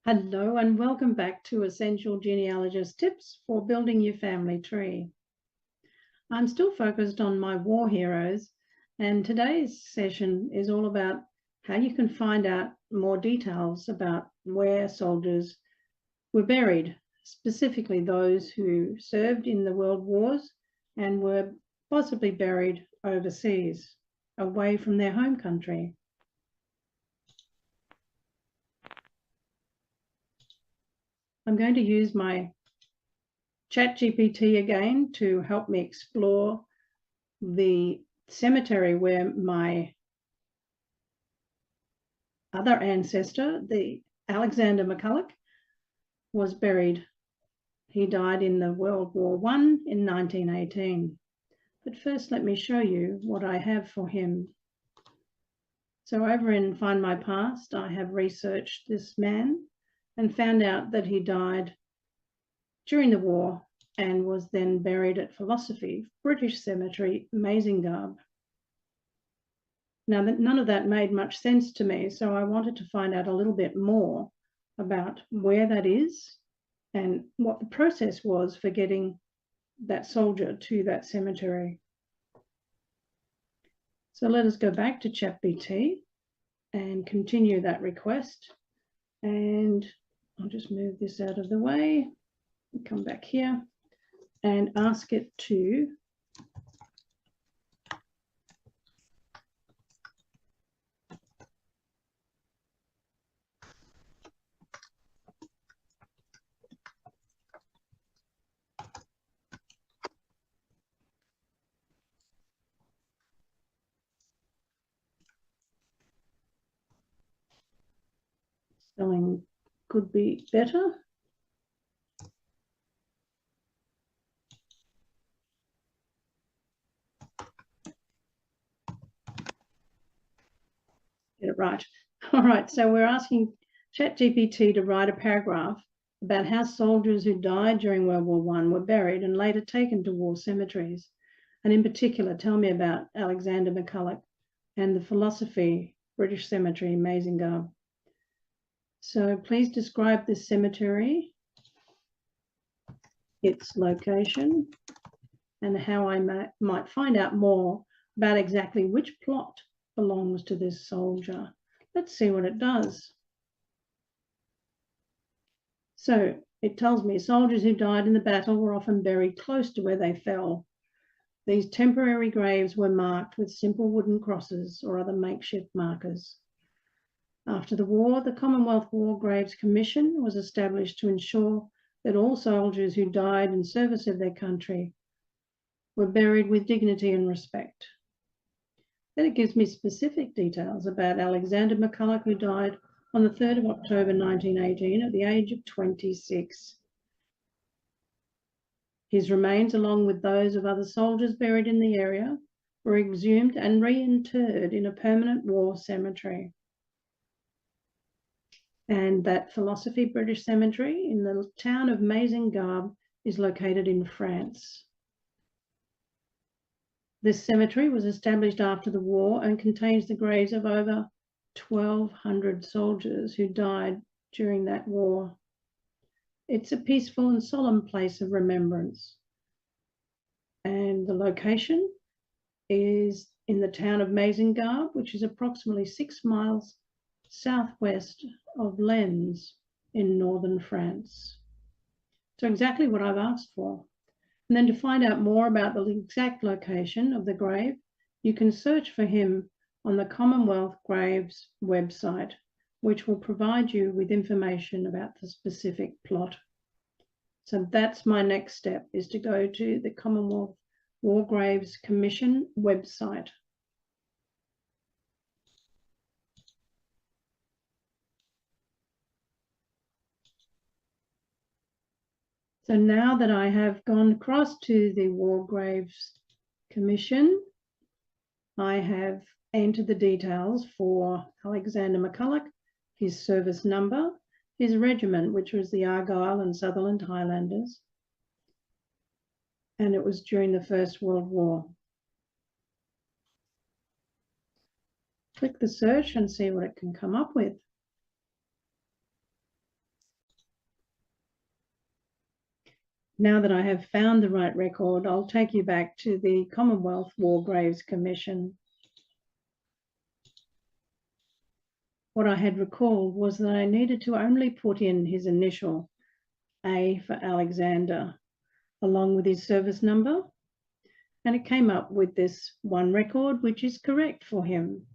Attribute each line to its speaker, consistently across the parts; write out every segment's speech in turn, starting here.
Speaker 1: Hello and welcome back to Essential Genealogist Tips for Building Your Family Tree. I'm still focused on my war heroes, and today's session is all about how you can find out more details about where soldiers were buried, specifically those who served in the World Wars and were possibly buried overseas, away from their home country. I'm going to use my Chat GPT again to help me explore the cemetery where my other ancestor, the Alexander McCulloch, was buried. He died in the World War I in 1918. But first, let me show you what I have for him. So over in Find My Past, I have researched this man and found out that he died during the war and was then buried at Philosophy, British Cemetery, Mazingarb. Now, none of that made much sense to me, so I wanted to find out a little bit more about where that is and what the process was for getting that soldier to that cemetery. So let us go back to Chat GPT and continue that request. And I'll just move this out of the way and come back here and ask it to spelling could be better. Get it right. All right, so we're asking ChatGPT to write a paragraph about how soldiers who died during World War I were buried and later taken to war cemeteries. And in particular, tell me about Alexander McCulloch and the Philosophy British Cemetery, Mazingarb. So please describe this cemetery, its location, and how I might find out more about exactly which plot belongs to this soldier. Let's see what it does. So it tells me soldiers who died in the battle were often buried close to where they fell. These temporary graves were marked with simple wooden crosses or other makeshift markers. After the war, the Commonwealth War Graves Commission was established to ensure that all soldiers who died in service of their country were buried with dignity and respect. Then it gives me specific details about Alexander McCulloch, who died on the 3rd of October 1918 at the age of 26. His remains, along with those of other soldiers buried in the area, were exhumed and reinterred in a permanent war cemetery. And that Philosophy British Cemetery in the town of Mazingarb is located in France. This cemetery was established after the war and contains the graves of over 1,200 soldiers who died during that war. It's a peaceful and solemn place of remembrance. And the location is in the town of Mazingarb, which is approximately 6 miles southwest of Lens in northern France. So exactly what I've asked for. And then to find out more about the exact location of the grave, you can search for him on the Commonwealth Graves website, which will provide you with information about the specific plot. So that's my next step, is to go to the Commonwealth War Graves Commission website. So now that I have gone across to the War Graves Commission, I have entered the details for Alexander McCulloch, his service number, his regiment, which was the Argyll and Sutherland Highlanders, and it was during the First World War. Click the search and see what it can come up with. Now that I have found the right record, I'll take you back to the Commonwealth War Graves Commission. What I had recalled was that I needed to only put in his initial, A for Alexander, along with his service number, and it came up with this one record, which is correct for him.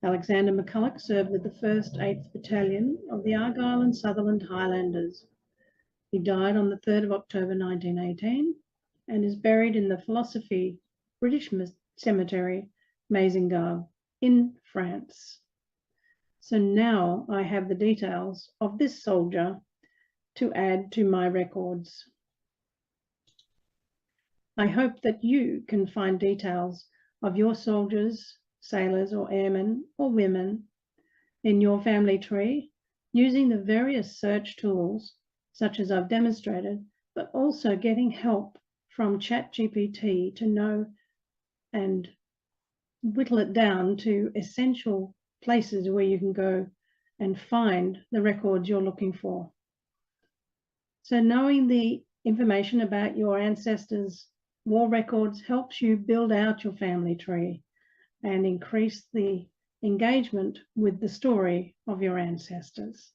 Speaker 1: Alexander McCulloch served with the 1st 8th Battalion of the Argyll and Sutherland Highlanders. He died on the 3rd of October 1918 and is buried in the Philosophy British Cemetery, Mazingarbe, in France. So now I have the details of this soldier to add to my records. I hope that you can find details of your soldiers, sailors or airmen or women in your family tree using the various search tools such as I've demonstrated, but also getting help from Chat GPT to know and whittle it down to essential places where you can go and find the records you're looking for. So knowing the information about your ancestors' war records helps you build out your family tree and increase the engagement with the story of your ancestors.